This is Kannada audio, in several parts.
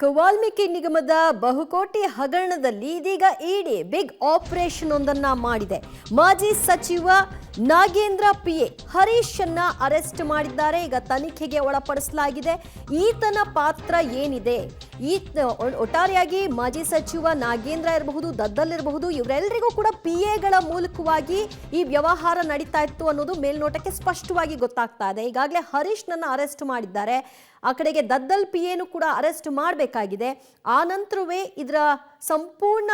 ವಾಲ್ಮೀಕಿ ನಿಗಮದ ಬಹುಕೋಟಿ ಹಗರಣದಲ್ಲಿ ಇದೀಗ ಇಡಿ ಬಿಗ್ ಆಪರೇಷನ್ ಒಂದನ್ನ ಮಾಡಿದೆ. ಮಾಜಿ ಸಚಿವ ನಾಗೇಂದ್ರ ಪಿಎ ಹರೀಶ್ ಅನ್ನ ಅರೆಸ್ಟ್ ಮಾಡಿದ್ದಾರೆ. ಈಗ ತನಿಖೆಗೆ ಒಳಪಡಿಸಲಾಗಿದೆ. ಈತನ ಪಾತ್ರ ಏನಿದೆ, ಒಟ್ಟಾರೆಯಾಗಿ ಮಾಜಿ ಸಚಿವ ನಾಗೇಂದ್ರ ಇರಬಹುದು, ದದ್ದಲ್ ಇರಬಹುದು, ಇವರೆಲ್ಲರಿಗೂ ಕೂಡ ಪಿಎಗಳ ಮೂಲಕವಾಗಿ ಈ ವ್ಯವಹಾರ ನಡೀತಾ ಇತ್ತು ಅನ್ನೋದು ಮೇಲ್ನೋಟಕ್ಕೆ ಸ್ಪಷ್ಟವಾಗಿ ಗೊತ್ತಾಗ್ತಾ ಇದೆ. ಈಗಾಗಲೇ ಹರೀಶ್ ನನ್ನ ಅರೆಸ್ಟ್ ಮಾಡಿದ್ದಾರೆ, ಆ ಕಡೆಗೆ ದದ್ದಲ್ ಪಿಎನು ಕೂಡ ಅರೆಸ್ಟ್ ಮಾಡಬೇಕಾಗಿದೆ. ಆ ನಂತರವೇ ಇದರ ಸಂಪೂರ್ಣ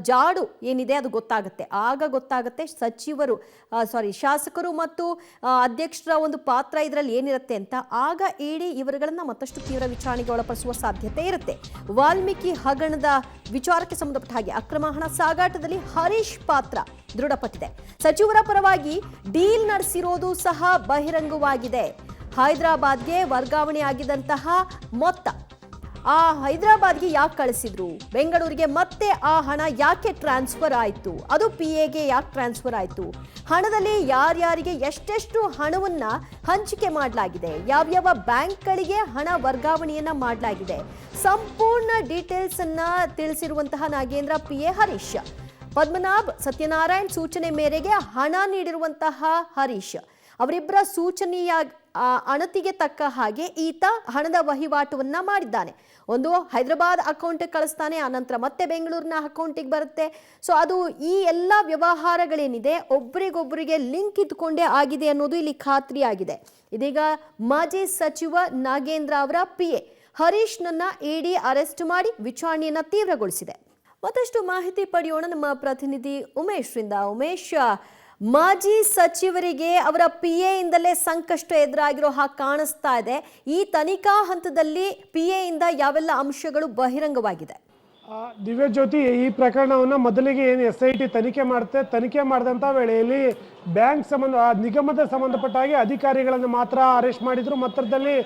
ಜಾಡು ಏನಿದೆ ಅದು ಗೊತ್ತಾಗುತ್ತೆ. ಆಗ ಗೊತ್ತಾಗುತ್ತೆ ಶಾಸಕರು ಮತ್ತು ಅಧ್ಯಕ್ಷರ ಒಂದು ಪಾತ್ರ ಇದರಲ್ಲಿ ಏನಿರುತ್ತೆ ಅಂತ. ಆಗ ಇಡಿ ಇವರುಗಳನ್ನ ಮತ್ತಷ್ಟು ತೀವ್ರ ವಿಚಾರಣೆಗೆ ಒಳಪಡಿಸುವ ಸಾಧ್ಯತೆ ಇರುತ್ತೆ. ವಾಲ್ಮೀಕಿ ಹಗರಣದ ವಿಚಾರಕ್ಕೆ ಸಂಬಂಧಪಟ್ಟ ಹಾಗೆ ಅಕ್ರಮ ಹಣ ಸಾಗಾಟದಲ್ಲಿ ಹರೀಶ್ ಪಾತ್ರ ದೃಢಪಟ್ಟಿದೆ. ಸಚಿವರ ಪರವಾಗಿ ಡೀಲ್ ನಡೆಸಿರೋದು ಸಹ ಬಹಿರಂಗವಾಗಿದೆ. ಹೈದರಾಬಾದ್ಗೆ ವರ್ಗಾವಣೆ ಆಗಿದ್ದಂತಹ ಮೊತ್ತ ಆ ಹೈದರಾಬಾದ್ಗೆ ಯಾಕೆ ಕಳಿಸಿದ್ರು, ಬೆಂಗಳೂರಿಗೆ ಮತ್ತೆ ಆ ಹಣ ಯಾಕೆ ಟ್ರಾನ್ಸ್ಫರ್ ಆಯಿತು, ಅದು ಪಿಎಗೆ ಯಾಕೆ ಟ್ರಾನ್ಸ್ಫರ್ ಆಯಿತು, ಹಣದಲ್ಲಿ ಯಾರ್ಯಾರಿಗೆ ಎಷ್ಟೆಷ್ಟು ಹಣವನ್ನ ಹಂಚಿಕೆ ಮಾಡಲಾಗಿದೆ, ಯಾವ್ಯಾವ ಬ್ಯಾಂಕ್ಗಳಿಗೆ ಹಣ ವರ್ಗಾವಣೆಯನ್ನ ಮಾಡಲಾಗಿದೆ, ಸಂಪೂರ್ಣ ಡೀಟೇಲ್ಸ್ ಅನ್ನ ತಿಳಿಸಿರುವಂತಹ ನಾಗೇಂದ್ರ ಪಿಎ ಹರೀಶ್. ಪದ್ಮನಾಭ್ ಸತ್ಯನಾರಾಯಣ್ ಸೂಚನೆ ಮೇರೆಗೆ ಹಣ ನೀಡಿರುವಂತಹ ಹರೀಶ್ ಅವರಿಬ್ಬರ ಸೂಚನೆಯ ಅಣತಿಗೆ ತಕ್ಕ ಹಾಗೆ ಈತ ಹಣದ ವಹಿವಾಟವನ್ನ ಮಾಡಿದ್ದಾನೆ. ಒಂದು ಹೈದರಾಬಾದ್ ಅಕೌಂಟ್ ಕಳಿಸ್ತಾನೆ, ಆನಂತರ ಮತ್ತೆ ಬೆಂಗಳೂರಿನ ಅಕೌಂಟಿಗೆ ಬರುತ್ತೆ. ಸೊ ಅದು ಈ ಎಲ್ಲ ವ್ಯವಹಾರಗಳೇನಿದೆ ಒಬ್ಬರಿಗೊಬ್ಬರಿಗೆ ಲಿಂಕ್ ಇಟ್ಕೊಂಡೇ ಆಗಿದೆ ಅನ್ನೋದು ಇಲ್ಲಿ ಖಾತ್ರಿ ಆಗಿದೆ. ಇದೀಗ ಮಾಜಿ ಸಚಿವ ನಾಗೇಂದ್ರ ಅವರ ಪಿಎ ಹರೀಶ್ ನನ್ನ ಇಡಿ ಅರೆಸ್ಟ್ ಮಾಡಿ ವಿಚಾರಣೆಯನ್ನ ತೀವ್ರಗೊಳಿಸಿದೆ. ಮತ್ತಷ್ಟು ಮಾಹಿತಿ ಪಡೆಯೋಣ ನಮ್ಮ ಪ್ರತಿನಿಧಿ ಉಮೇಶ್ ರಿಂದ. ಉಮೇಶ್, ಮಾಜಿ ಸಚಿವರಿಗೆ ಅವರ ಪಿಎ ಇಂದಲೇ ಸಂಕಷ್ಟ ಎದುರಾಗಿರೋ ಹಾಗೆ ಕಾಣಿಸ್ತಾ ಇದೆ. ಈ ತನಿಖಾ ಹಂತದಲ್ಲಿ ಪಿಎ ಇಂದ ಯಾವೆಲ್ಲ ಅಂಶಗಳು ಬಹಿರಂಗವಾಗಿದೆ? ದಿವ್ಯಜ್ಯೋತಿ, ಈ ಪ್ರಕರಣವನ್ನು ಮೊದಲಿಗೆ ಏನು SIT ತನಿಖೆ ಮಾಡಿದಂಥ ವೇಳೆಯಲ್ಲಿ ಬ್ಯಾಂಕ್ ನಿಗಮದ ಸಂಬಂಧಪಟ್ಟ ಹಾಗೆ ಅಧಿಕಾರಿಗಳನ್ನು ಮಾತ್ರ ಅರೆಸ್ಟ್ ಮಾಡಿದ್ರು. ಮತ್ತದಲ್ಲಿ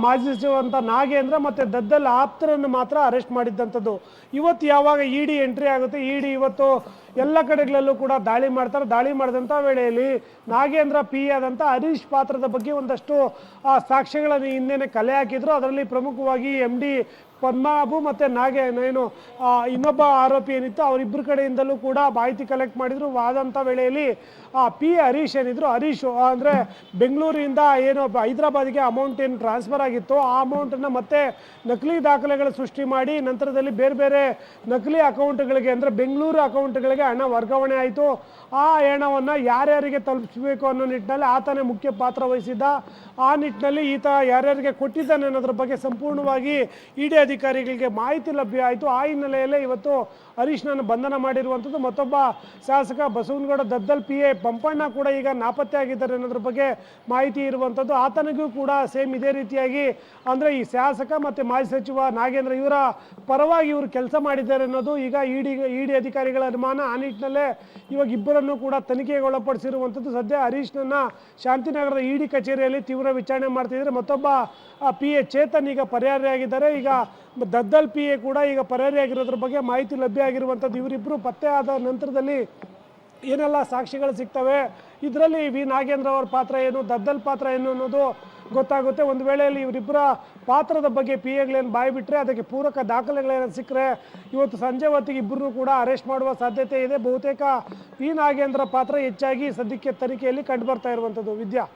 ಮಾಜಿ ಸಚಿವಂತ ನಾಗೇಂದ್ರ ಮತ್ತು ದದ್ದಲ್ ಆಪ್ತರನ್ನು ಮಾತ್ರ ಅರೆಸ್ಟ್ ಮಾಡಿದ್ದಂಥದ್ದು. ಇವತ್ತು ಯಾವಾಗ ಇಡಿ ಎಂಟ್ರಿ ಆಗುತ್ತೆ, ಇಡಿ ಇವತ್ತು ಎಲ್ಲ ಕಡೆಗಳಲ್ಲೂ ಕೂಡ ದಾಳಿ ಮಾಡ್ತಾರೆ. ದಾಳಿ ಮಾಡಿದಂಥ ವೇಳೆಯಲ್ಲಿ ನಾಗೇಂದ್ರ ಪಿ ಆದಂಥ ಹರೀಶ್ ಪಾತ್ರದ ಬಗ್ಗೆ ಒಂದಷ್ಟು ಸಾಕ್ಷ್ಯಗಳನ್ನು ಹಿಂದೆನೆ ಕಲೆ ಹಾಕಿದ್ರು. ಅದರಲ್ಲಿ ಪ್ರಮುಖವಾಗಿ MD ಪದ್ಮನಾಭು ಮತ್ತು ಇನ್ನೊಬ್ಬ ಆರೋಪಿ ಏನಿತ್ತು ಅವರಿಬ್ಬರ ಕಡೆಯಿಂದಲೂ ಕೂಡ ಮಾಹಿತಿ ಕಲೆಕ್ಟ್ ಮಾಡಿದ್ರು. ಆದಂಥ ವೇಳೆಯಲ್ಲಿ ಪಿ ಹರೀಶ್ ಏನಿದ್ರು, ಹರೀಶ್ ಅಂದರೆ ಬೆಂಗಳೂರಿಂದ ಏನು ಹೈದರಾಬಾದ್ಗೆ ಅಮೌಂಟ್ ಏನು ಟ್ರಾನ್ಸ್ಫರ್ ಆಗಿತ್ತು ಆ ಅಮೌಂಟನ್ನು ಮತ್ತೆ ನಕಲಿ ದಾಖಲೆಗಳು ಸೃಷ್ಟಿ ಮಾಡಿ ನಂತರದಲ್ಲಿ ಬೇರೆ ಬೇರೆ ನಕಲಿ ಅಕೌಂಟ್ಗಳಿಗೆ ಅಂದರೆ ಬೆಂಗಳೂರು ಅಕೌಂಟ್ಗಳಿಗೆ ಹಣ ವರ್ಗಾವಣೆ ಆಯಿತು. ಆ ಹಣವನ್ನು ಯಾರ್ಯಾರಿಗೆ ತಲುಪಿಸಬೇಕು ಅನ್ನೋ ನಿಟ್ಟಿನಲ್ಲಿ ಆತನೇ ಮುಖ್ಯ ಪಾತ್ರ ವಹಿಸಿದ್ದ. ಆ ನಿಟ್ಟಿನಲ್ಲಿ ಈತ ಯಾರ್ಯಾರಿಗೆ ಕೊಟ್ಟಿದ್ದಾನೆ ಅನ್ನೋದ್ರ ಬಗ್ಗೆ ಸಂಪೂರ್ಣವಾಗಿ ಇಡಿ ಅಧಿಕಾರಿಗಳಿಗೆ ಮಾಹಿತಿ ಲಭ್ಯ ಆಯಿತು. ಆ ಹಿನ್ನೆಲೆಯಲ್ಲೇ ಇವತ್ತು ಹರೀಶ್ನನ್ನು ಬಂಧನ ಮಾಡಿರುವಂಥದ್ದು. ಮತ್ತೊಬ್ಬ ಶಾಸಕ ಬಸವನಗೌಡ ದದ್ದಲ್ PA ಪಂಪಣ್ಣ ಕೂಡ ಈಗ ನಾಪತ್ತೆ ಆಗಿದ್ದಾರೆ ಅನ್ನೋದ್ರ ಬಗ್ಗೆ ಮಾಹಿತಿ ಇರುವಂಥದ್ದು. ಆತನಿಗೂ ಕೂಡ ಸೇಮ್ ಇದೇ ರೀತಿಯಾಗಿ ಅಂದರೆ ಈ ಶಾಸಕ ಮತ್ತು ಮಾಜಿ ಸಚಿವ ನಾಗೇಂದ್ರ ಇವರ ಪರವಾಗಿ ಇವರು ಕೆಲಸ ಮಾಡಿದ್ದಾರೆ ಅನ್ನೋದು ಈಗ ಇಡಿ ಅಧಿಕಾರಿಗಳ ಅನುಮಾನ. ಆ ನಿಟ್ಟಿನಲ್ಲೇ ಇವಾಗ ಇಬ್ಬರನ್ನು ಕೂಡ ತನಿಖೆಗೆ ಒಳಪಡಿಸಿರುವಂಥದ್ದು. ಸದ್ಯ ಹರೀಶ್ನನ್ನು ಶಾಂತಿನಗರದ ಇಡಿ ಕಚೇರಿಯಲ್ಲಿ ತೀವ್ರ ವಿಚಾರಣೆ ಮಾಡ್ತಿದ್ದಾರೆ. ಮತ್ತೊಬ್ಬ PA ಚೇತನ್ ಈಗ ಪರಾರಿಯಾಗಿದ್ದಾರೆ. ಈಗ ದದ್ದಲ್ PA ಕೂಡ ಈಗ ಪರಾರಿಯಾಗಿರೋದ್ರ ಬಗ್ಗೆ ಮಾಹಿತಿ ಲಭ್ಯ ಆಗಿರುವಂಥದ್ದು. ಇವರಿಬ್ಬರು ಪತ್ತೆ ಆದ ನಂತರದಲ್ಲಿ ಏನೆಲ್ಲ ಸಾಕ್ಷಿಗಳು ಸಿಗ್ತವೆ, ಇದರಲ್ಲಿ ನಾಗೇಂದ್ರ ಅವರ ಪಾತ್ರ ಏನು, ದದ್ದಲ್ ಪಾತ್ರ ಏನು ಅನ್ನೋದು ಗೊತ್ತಾಗುತ್ತೆ. ಒಂದು ವೇಳೆಯಲ್ಲಿ ಇವರಿಬ್ಬರ ಪಾತ್ರದ ಬಗ್ಗೆ PAಗಳೇನು ಬಾಯಿ ಬಿಟ್ಟರೆ ಅದಕ್ಕೆ ಪೂರಕ ದಾಖಲೆಗಳೇನು ಸಿಕ್ಕರೆ ಇವತ್ತು ಸಂಜೆ ಹೊತ್ತಿಗೆ ಇಬ್ಬರನ್ನು ಕೂಡ ಅರೆಸ್ಟ್ ಮಾಡುವ ಸಾಧ್ಯತೆ ಇದೆ. ಬಹುತೇಕ ನಾಗೇಂದ್ರ ಪಾತ್ರ ಹೆಚ್ಚಾಗಿ ಸದ್ಯಕ್ಕೆ ತನಿಖೆಯಲ್ಲಿ ಕಂಡು ಬರ್ತಾ ಇರುವಂಥದ್ದು. ವಿದ್ಯಾ.